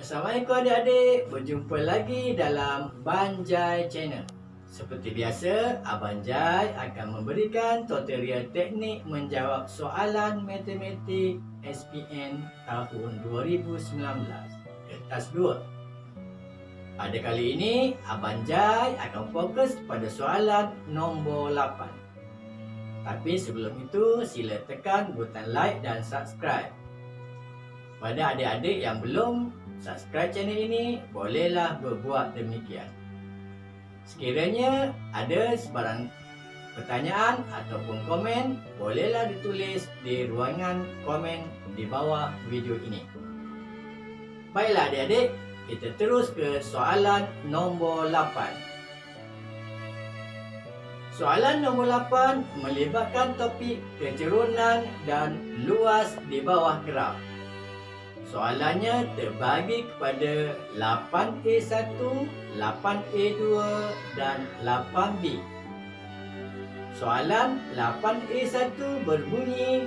Assalamualaikum adik-adik, berjumpa lagi dalam Banjai Channel. Seperti biasa, Abang Jai akan memberikan tutorial teknik menjawab soalan matematik SPM tahun 2019, kertas 2. Pada kali ini, Abang Jai akan fokus pada soalan nombor 8. Tapi sebelum itu, sila tekan butang like dan subscribe. Pada adik-adik yang belum subscribe channel ini, bolehlah berbuat demikian. Sekiranya ada sebarang pertanyaan ataupun komen, bolehlah ditulis di ruangan komen di bawah video ini. Baiklah adik-adik, kita terus ke soalan nombor 8. Soalan nombor 8 melibatkan topik kecerunan dan luas di bawah graf. Soalannya terbagi kepada 8A1, 8A2 dan 8B. Soalan 8A1 berbunyi,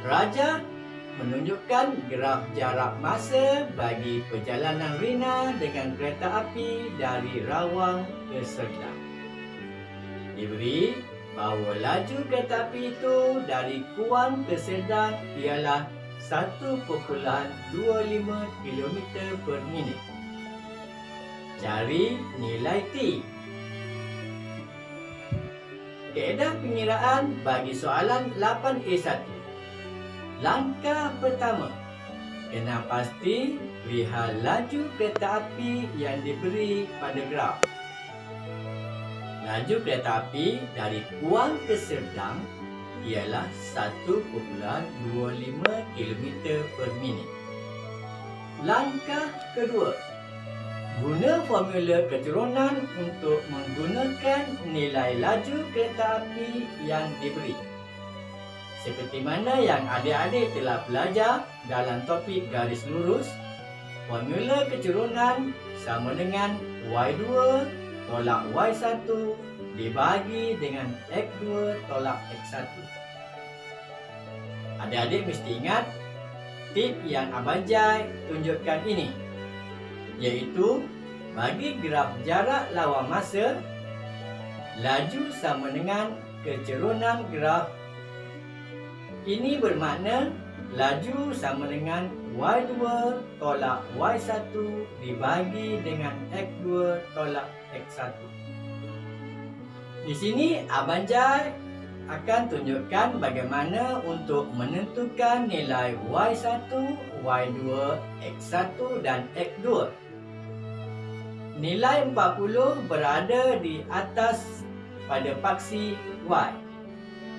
Raja menunjukkan graf jarak masa bagi perjalanan Rina dengan kereta api dari Rawang ke Serdang. Diberi bahawa laju kereta api itu dari Kuang ke Serdang ialah 1.25 km per minit. Cari nilai T. Kaedah pengiraan bagi soalan 8A1. Langkah pertama, kena pasti lihat laju kereta api yang diberi pada graf. Laju kereta api dari Kuang ke Serdang ialah 1.25 km per minit. Langkah kedua, guna formula keturunan untuk menggunakan nilai laju kereta api yang diberi. Seperti mana yang adik-adik telah belajar dalam topik garis lurus, formula keturunan sama dengan Y2 tolak Y1 dibagi dengan X2 tolak X1. Adik-adik mesti ingat tip yang Abang Jai tunjukkan ini, iaitu bagi graf jarak lawan masa, laju sama dengan kecerunan graf. Ini bermakna laju sama dengan Y2 tolak Y1 dibagi dengan X2 tolak X1. Di sini Abang Jai akan tunjukkan bagaimana untuk menentukan nilai Y1, Y2, X1 dan X2. Nilai 40 berada di atas pada paksi Y.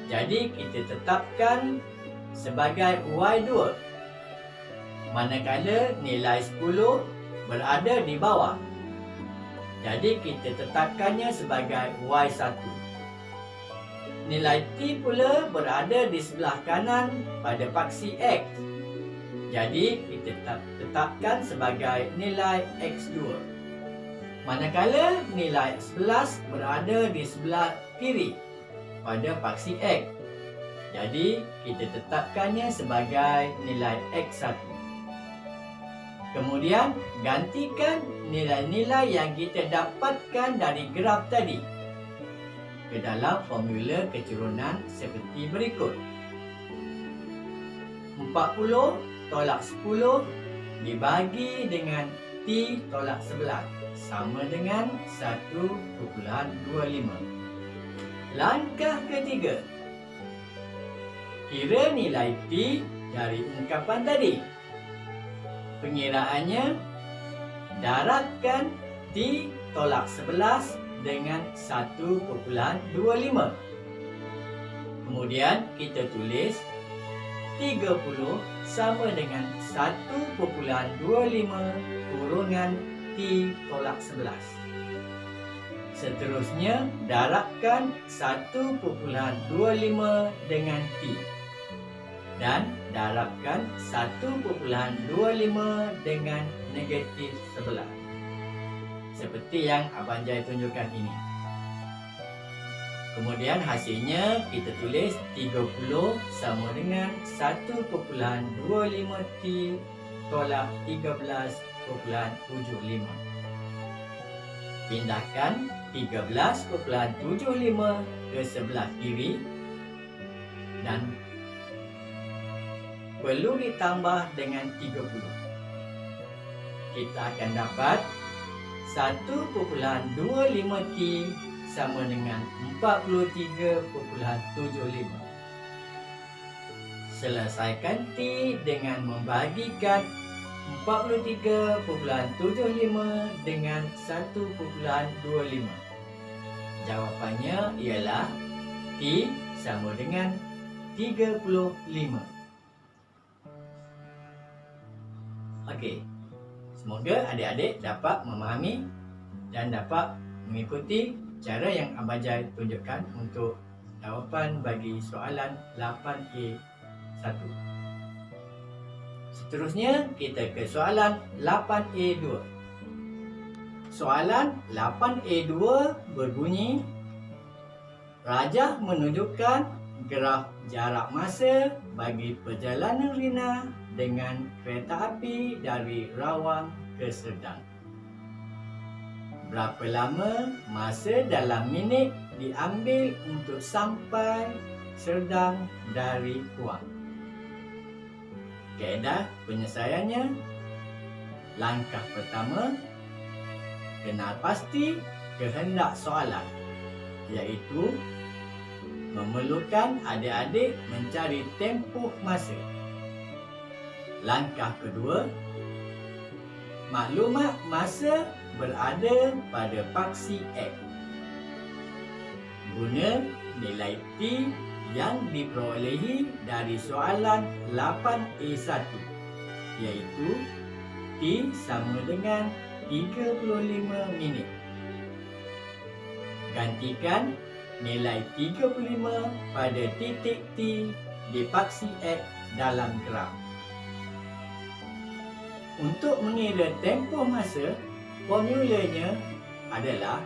Jadi kita tetapkan sebagai Y2. Manakala nilai 10 berada di bawah. Jadi kita tetapkannya sebagai Y1. Nilai T pula berada di sebelah kanan pada paksi X. Jadi kita tetapkan sebagai nilai X2. Manakala nilai 11 berada di sebelah kiri pada paksi X. Jadi kita tetapkannya sebagai nilai X1. Kemudian gantikan nilai-nilai yang kita dapatkan dari graf tadi ke dalam formula keturunan seperti berikut. 40 tolak 10 dibagi dengan T tolak 11 sama dengan 1.25. Langkah ketiga, kira nilai T dari ungkapan tadi. Pengiraannya, darabkan T tolak 11 dengan 1.25. Kemudian kita tulis 30 sama dengan 1.25 kurungan T tolak 11. Seterusnya, darabkan 1.25 dengan T. Dan darabkan 1.25 dengan negatif 11. Seperti yang Abang Jai tunjukkan ini. Kemudian hasilnya kita tulis 30 sama dengan 1.25T tolak 13,75. Pindahkan 13,75 ke sebelah kiri dan perlu ditambah dengan 30. Kita akan dapat 1,25T sama dengan 43,75. Selesaikan T dengan membahagikan 43,75 dengan 1,25. Jawapannya ialah T sama dengan 35. Okey. Semoga adik-adik dapat memahami dan dapat mengikuti cara yang Abang Jai tunjukkan untuk jawapan bagi soalan 8A1. Seterusnya kita ke soalan 8A2. Soalan 8A2 berbunyi, rajah menunjukkan graf jarak masa bagi perjalanan Rina dengan kereta api dari Rawang ke Serdang. Berapa lama masa dalam minit diambil untuk sampai Serdang dari Kuang? Kaedah penyelesaiannya, langkah pertama, kenal pasti kehendak soalan, iaitu memerlukan adik-adik mencari tempoh masa. Langkah kedua, maklumat masa berada pada paksi X. Guna nilai T yang diperolehi dari soalan 8A1, iaitu T sama dengan 35 minit. Gantikan nilai 35 pada titik T di paksi X dalam graf. Untuk mengira tempoh masa, formulanya adalah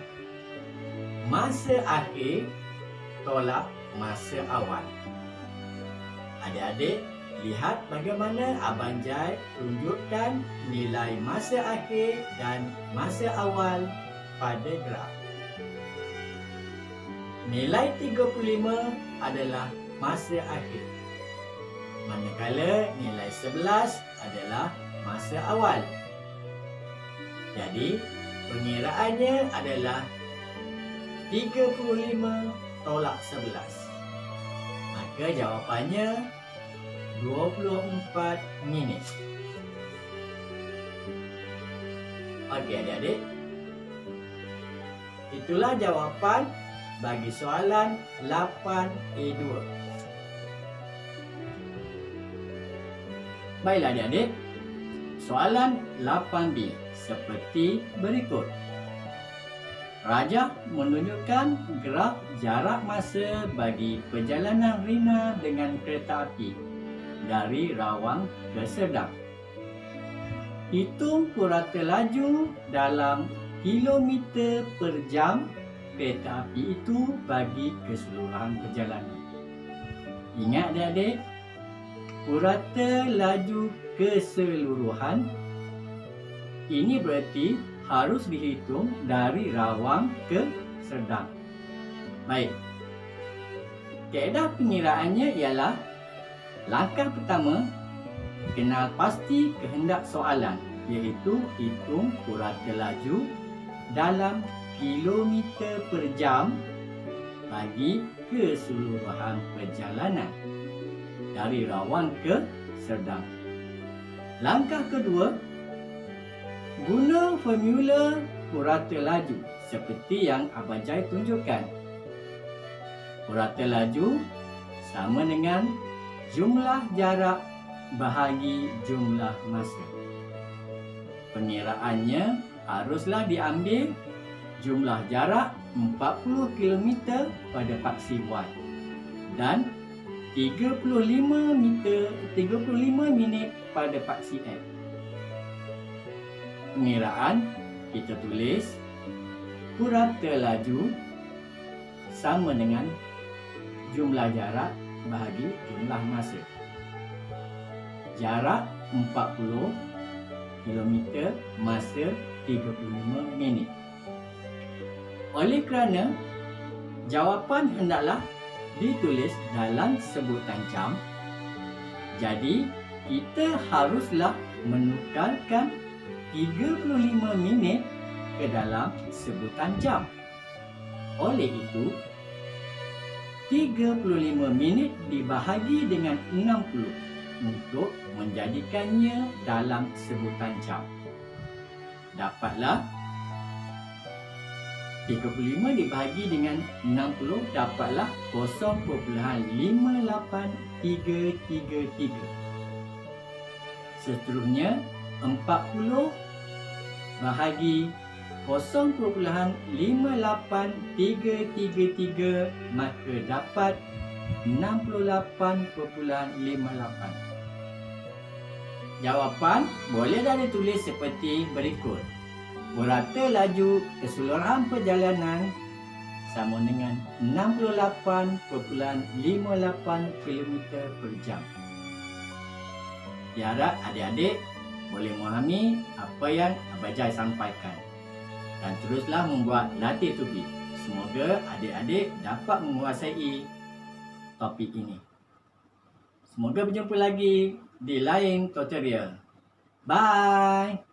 masa akhir tolak masa awal. Adik-adik, lihat bagaimana Abang Jai tunjukkan nilai masa akhir dan masa awal pada graf. Nilai 35 adalah masa akhir, manakala nilai 11 adalah masa awal. Jadi, pengiraannya adalah 35 tolak 11. Maka jawapannya 24 minit. Okey adik-adik, itulah jawapan bagi soalan 8A2. Baiklah adik-adik, soalan 8B seperti berikut. Rajah menunjukkan graf jarak masa bagi perjalanan Rina dengan kereta api dari Rawang ke Serdang. Hitung purata laju dalam kilometer per jam kereta api itu bagi keseluruhan perjalanan. Ingat adik-adik, purata laju keseluruhan ini berarti harus dihitung dari Rawang ke Serdang. Baik. Kaedah pengiraannya ialah langkah pertama, kenal pasti kehendak soalan, iaitu hitung purata laju dalam kilometer per jam bagi keseluruhan perjalanan dari Rawang ke Serdang. Langkah kedua, guna formula purata laju seperti yang Abang Jai tunjukkan. Purata laju sama dengan jumlah jarak bahagi jumlah masa. Pengiraannya haruslah diambil jumlah jarak 40 km pada paksi Y dan 35 minit pada paksi X. Pengiraan kita tulis purata laju sama dengan jumlah jarak bahagi jumlah masa. Jarak 40 km masa 35 minit. Oleh kerana jawapan hendaklah ditulis dalam sebutan jam, jadi kita haruslah menukarkan 35 minit ke dalam sebutan jam. Oleh itu, 35 minit dibahagi dengan 60 untuk menjadikannya dalam sebutan jam. Dapatlah 35 dibahagi dengan 60 dapatlah 0.58333. Seterusnya 40 bahagi 0.58333 maka dapat 68.58. Jawapan boleh dah ditulis seperti berikut. Purata laju keseluruhan perjalanan sama dengan 68.58 km per jam. Diharap adik-adik boleh memahami apa yang Abang Jai sampaikan dan teruslah membuat latih tubik. Semoga adik-adik dapat menguasai topik ini. Semoga berjumpa lagi di lain tutorial. Bye!